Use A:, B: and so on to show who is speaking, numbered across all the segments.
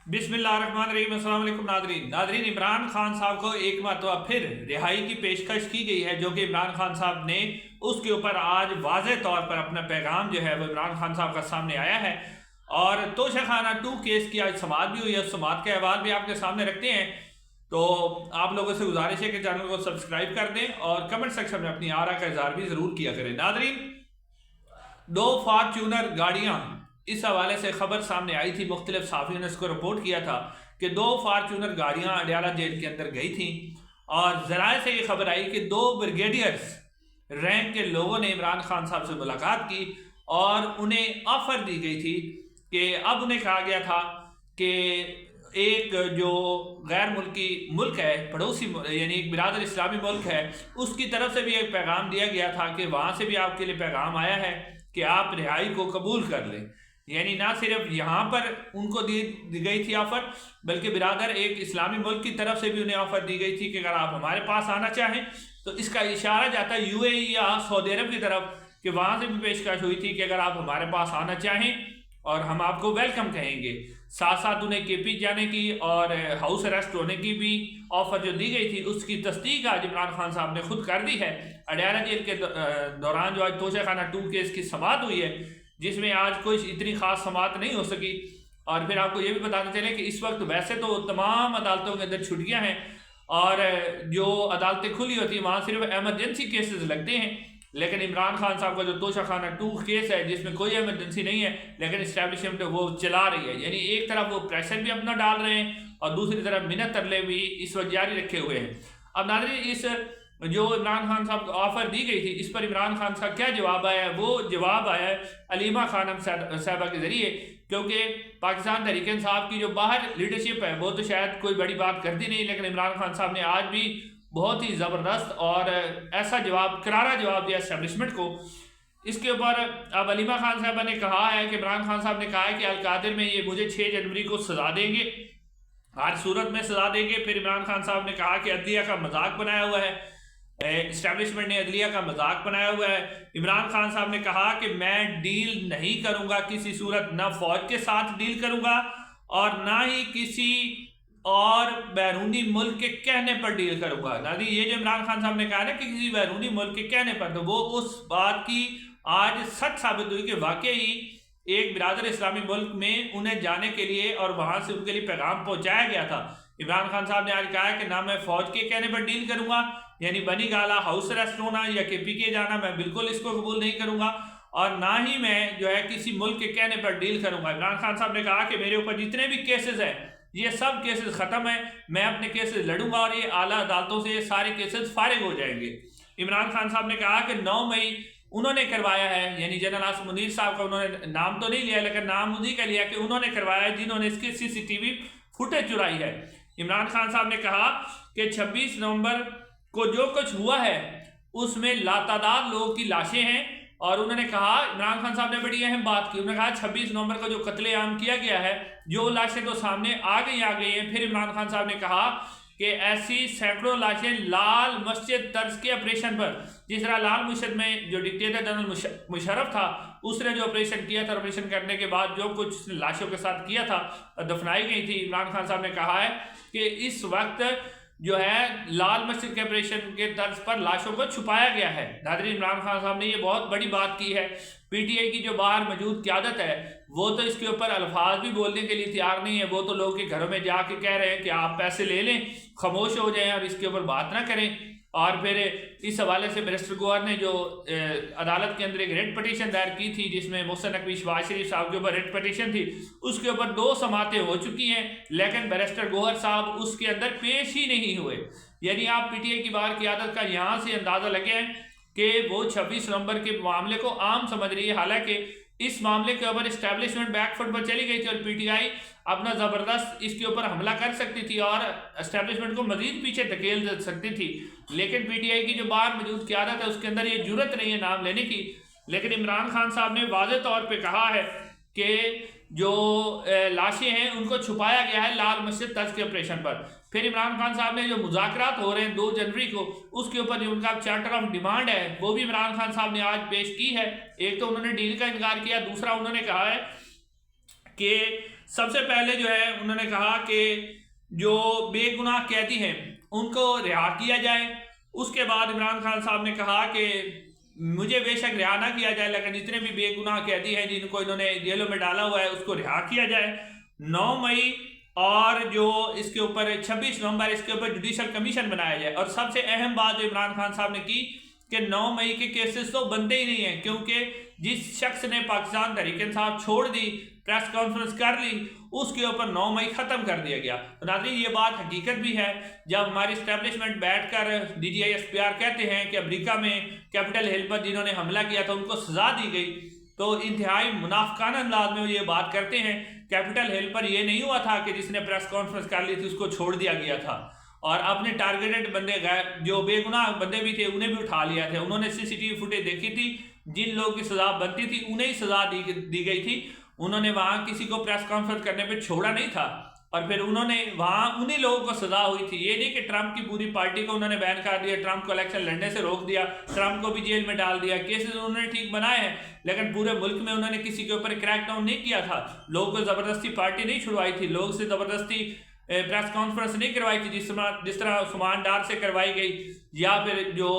A: बिस्मिल्लाहिर्रहमानिर्रहीम। अस्सलाम वालेकुम नादरीन, इमरान खान साहब को एक मरतबा फिर रिहाई की पेशकश की गई है, जो कि इमरान खान साहब ने उसके ऊपर आज वाज़े तौर पर अपना पैगाम जो है वो इमरान खान साहब का सामने आया है। और तोशाखाना 2 केस की आज समाअत भी हुई है, उस समाअत के अहवाल भी आपके सामने रखते हैं। तो आप लोगों से गुजारिश है कि चैनल को सब्सक्राइब कर दें और कमेंट सेक्शन में अपनी आरा का इजहार भी ज़रूर किया करें। नादरीन, 2 फॉर्च्यूनर गाड़ियाँ, इस हवाले से खबर सामने आई थी, मुख्तलिफ साफियों ने इसको रिपोर्ट किया था कि 2 फॉर्च्यूनर गाड़ियाँ अडयाला जेल के अंदर गई थी और ज़राए से ये खबर आई कि 2 ब्रिगेडियर्स रैंक के लोगों ने इमरान खान साहब से मुलाकात की और उन्हें ऑफर दी गई थी कि अब उन्हें कहा गया था कि एक जो गैर मुल्की मुल्क है, पड़ोसी यानी एक बिरादर इस्लामी मुल्क है, उसकी तरफ से भी एक पैगाम दिया गया था कि वहाँ से भी आपके लिए पैगाम आया है कि आप रिहाई को कबूल कर लें। यानी ना सिर्फ यहाँ पर उनको दी गई थी ऑफर, बल्कि बिरादर एक इस्लामी मुल्क की तरफ से भी उन्हें ऑफर दी गई थी कि अगर आप हमारे पास आना चाहें तो इसका इशारा जाता है यूएई या सऊदी अरब की तरफ कि वहाँ से भी पेशकश हुई थी कि अगर आप हमारे पास आना चाहें और हम आपको वेलकम कहेंगे। साथ साथ उन्हें केपी जाने की और हाउस अरेस्ट होने की भी ऑफर जो दी गई थी, उसकी तस्दीक आज इमरान खान साहब ने खुद कर दी है। अडयाला जेल के दौरान जो आज तोशाखाना 2 केस की समाअत हुई है, जिसमें आज कोई इतनी खास समाअत नहीं हो सकी। और फिर आपको ये भी बताते चले कि इस वक्त वैसे तो तमाम अदालतों के अंदर छुट्टियां हैं और जो अदालतें खुली होती हैं वहाँ सिर्फ एमरजेंसी केसेस लगते हैं, लेकिन इमरान खान साहब का जो तोशाखाना 2 केस है जिसमें कोई एमरजेंसी नहीं है, लेकिन इस्टेब्लिशमेंट वो चला रही है। यानी एक तरफ वो प्रेशर भी अपना डाल रहे हैं और दूसरी तरफ मिन्नत तरले भी इस वक्त जारी रखे हुए हैं। अब नाज़रीन, इस जो इमरान खान साहब को ऑफर दी गई थी, इस पर इमरान खान साहब क्या जवाब आया है? वो जवाब आया है अलीमा खानम साहबा के जरिए, क्योंकि पाकिस्तान तहरीक इंसाफ की जो बाहर लीडरशिप है वो तो शायद कोई बड़ी बात करती नहीं, लेकिन इमरान खान साहब ने आज भी बहुत ही ज़बरदस्त और ऐसा जवाब, करारा जवाब दिया इस्टेब्लिशमेंट को। इसके ऊपर अब अलीमा खान साहबा ने कहा है कि इमरान खान साहब ने कहा है कि अलकादिर में ये मुझे 6 जनवरी को सजा देंगे, हर सूरत में सजा देंगे। फिर इमरान खान साहब ने कहा कि अदलिया का मजाक बनाया हुआ है, इस्टेब्लिशमेंट ने अदलिया का मजाक बनाया हुआ है। इमरान खान साहब ने कहा कि मैं डील नहीं करूंगा किसी सूरत, ना फौज के साथ डील करूंगा और ना ही किसी और बैरूनी मुल्क के कहने पर डील करूंगा। नादी, ये जो इमरान खान साहब ने कहा ना कि किसी बैरूनी मुल्क के कहने पर, तो वो उस बात की आज सच साबित हुई कि वाकई एक बिरादर इस्लामी मुल्क में उन्हें जाने के लिए और वहां से उनके लिए पैगाम पहुंचाया गया था। इमरान खान साहब ने आज कहा है कि ना मैं फौज के कहने पर डील करूंगा, यानी बनी गाला हाउस अरेस्ट होना या केपीके जाना, मैं बिल्कुल इसको कबूल नहीं करूंगा, और ना ही मैं जो है किसी मुल्क के कहने पर डील करूंगा। इमरान खान साहब ने कहा कि मेरे ऊपर जितने भी केसेस हैं ये सब केसेस खत्म है, मैं अपने केसेस लड़ूंगा और ये आला अदालतों से ये सारे केसेस फारिग हो जाएंगे। इमरान खान साहब ने कहा कि 9 मई उन्होंने करवाया है, यानी जनरल आसिम मुनीर साहब का उन्होंने नाम तो नहीं लिया, लेकिन नाम उन्हीं का लिया कि उन्होंने करवाया है जिन्होंने इसकी सीसीटीवी फुटेज चुराई है। इमरान खान साहब ने कहा कि 26 नवंबर को जो कुछ हुआ है उसमें लातादाद लोगों की लाशें हैं, और उन्होंने कहा, इमरान खान साहब ने बड़ी अहम बात की, उन्होंने कहा 26 नवंबर को जो कत्लेआम किया गया है, जो लाशें तो सामने आ गई हैं। फिर इमरान खान साहब ने कहा कि ऐसी सैकड़ों लाशें लाल मस्जिद तर्ज के ऑपरेशन पर, जिस तरह लाल मस्जिद में जो डिक्टेटर जनरल मुशर्रफ था उसने जो ऑपरेशन किया था, ऑपरेशन करने के बाद जो कुछ लाशों के साथ किया था दफनाई गई थी। इमरान खान साहब ने कहा है कि इस वक्त जो है लाल मस्जिद के ऑपरेशन के तर्ज पर लाशों को छुपाया गया है। नाज़रीन, इमरान खान साहब ने ये बहुत बड़ी बात की है। पीटीआई की जो बाहर मौजूद क़यादत है वो तो इसके ऊपर अल्फाज भी बोलने के लिए तैयार नहीं है, वो तो लोगों के घरों में जाके कह रहे हैं कि आप पैसे ले लें, खामोश हो जाएं और इसके ऊपर बात ना करें। और फिर इस हवाले से बैरिस्टर गौहर ने जो अदालत के अंदर एक रिट पटिशन दायर की थी, जिसमें मोहसिन नकवी शहबाज शरीफ साहब के ऊपर रिट पटिशन थी, उसके ऊपर 2 समातें हो चुकी हैं, लेकिन बैरिस्टर गौहर साहब उसके अंदर पेश ही नहीं हुए। यानी आप पीटीआई की बाहर क़यादत का यहाँ से अंदाज़ा लगे हैं कि वो 26 नवंबर के मामले को आम समझ रही है, हालांकि इस मामले के ऊपर इस्टेब्लिशमेंट बैकफुट पर चली गई थी और पीटीआई अपना ज़बरदस्त इसके ऊपर हमला कर सकती थी और इस्टेब्लिशमेंट को मजीद पीछे धकेल सकती थी, लेकिन पीटीआई की जो बाहर मौजूद क़यादत है उसके अंदर ये जुर्रत नहीं है नाम लेने की। लेकिन इमरान खान साहब ने वाज़े तौर पर कहा है कि जो लाशें हैं उनको छुपाया गया है लाल मस्जिद तर्ज के ऑपरेशन पर। फिर इमरान खान साहब ने जो मुज़ाकरात हो रहे हैं 2 जनवरी को, उसके ऊपर जो उनका चार्टर ऑफ डिमांड है वो भी इमरान खान साहब ने आज पेश की है। एक तो उन्होंने डील का इनकार किया, दूसरा उन्होंने कहा है कि سب سے پہلے جو ہے انہوں نے کہا کہ جو بے گناہ قیدی ہیں ان کو رہا کیا جائے. اس کے بعد عمران خان صاحب نے کہا کہ مجھے بے شک رہا نہ کیا جائے لیکن جتنے بھی بے گناہ قیدی ہیں جن کو انہوں نے جیلوں میں ڈالا ہوا ہے اس کو رہا کیا جائے. 9 مئی اور جو اس کے اوپر 26 نومبر اس کے اوپر جوڈیشل کمیشن بنایا جائے. اور سب سے اہم بات جو عمران خان صاحب نے کی کہ 9 مئی کے کیسز تو بنتے ہی نہیں ہیں کیونکہ جس شخص نے پاکستان تحریک انصاف چھوڑ دی پریس کانفرنس کر لی اس کے اوپر 9 مئی ختم کر دیا گیا. تو ناظرین یہ بات حقیقت بھی ہے. جب ہماری اسٹیبلشمنٹ بیٹھ کر DGI-SPR کہتے ہیں کہ امریکہ میں کیپٹل ہل پر جنہوں نے حملہ کیا تھا ان کو سزا دی گئی تو انتہائی منافقانہ انداز میں وہ یہ بات کرتے ہیں. کیپٹل ہل پر یہ نہیں ہوا تھا کہ جس نے پریس کانفرنس کر لی تھی اس کو چھوڑ دیا گیا تھا اور اپنے ٹارگیٹڈ بندے جو بے گناہ بندے بھی تھے انہیں بھی اٹھا لیا تھا. انہوں نے CCTV فوٹیج دیکھی تھی جن لوگوں کی سزا بنتی تھی انہیں سزا دی گئی تھی. انہوں نے وہاں کسی کو پریس کانفرنس کرنے پہ چھوڑا نہیں تھا اور پھر انہوں نے وہاں انہی لوگوں کو سزا ہوئی تھی. یہ نہیں کہ ٹرمپ کی پوری پارٹی کو انہوں نے بین کر دیا, ٹرمپ کو الیکشن لڑنے سے روک دیا, ٹرمپ کو بھی جیل میں ڈال دیا. کیسز انہوں نے ٹھیک بنائے ہیں لیکن پورے ملک میں انہوں نے کسی کے اوپر کریک ڈاؤن نہیں کیا تھا. لوگوں کو زبردستی پارٹی نہیں چھڑوائی تھی, لوگوں سے زبردستی پریس کانفرنس نہیں کروائی تھی جس طرح عثمان ڈار سے کروائی گئی یا پھر جو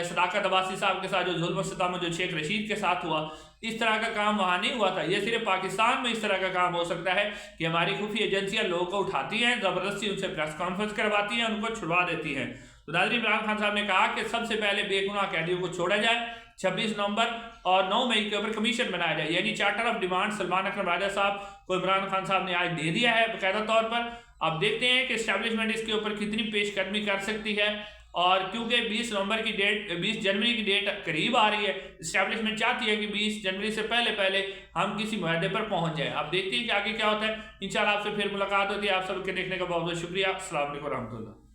A: صداقت عباسی صاحب کے ساتھ جو ظلم و ستم جو شیخ رشید کے ساتھ ہوا. اس طرح کا کام وہاں نہیں ہوا تھا. یہ صرف پاکستان میں اس طرح کا کام ہو سکتا ہے کہ ہماری خفیہ ایجنسیاں لوگوں کو اٹھاتی ہیں, زبردستی ان سے پریس کانفرنس کرواتی ہیں, ان کو چھڑوا دیتی ہیں. تو ناظرین عمران خان صاحب نے کہا کہ سب سے پہلے بے گناہ قیدیوں کو چھوڑا جائے, 26 نومبر اور 9 مئی کے اوپر کمیشن بنایا جائے. یعنی چارٹر آف ڈیمانڈ سلمان اکرم راجہ صاحب کو عمران خان صاحب نے آج دے دیا ہے باقاعدہ طور پر. اب دیکھتے ہیں کہ اسٹیبلشمنٹ اس کے اوپر کتنی پیش قدمی کر سکتی ہے اور کیونکہ 20 جنوری کی ڈیٹ قریب آ رہی ہے اسٹیبلشمنٹ چاہتی ہے کہ 20 جنوری سے پہلے ہم کسی معاہدے پر پہنچ جائیں. اب دیکھتے ہیں کہ آگے کیا ہوتا ہے. انشاءاللہ آپ سے پھر ملاقات ہوتی ہے. آپ سب کے دیکھنے کا بہت بہت شکریہ. السلام علیکم ورحمۃ اللہ.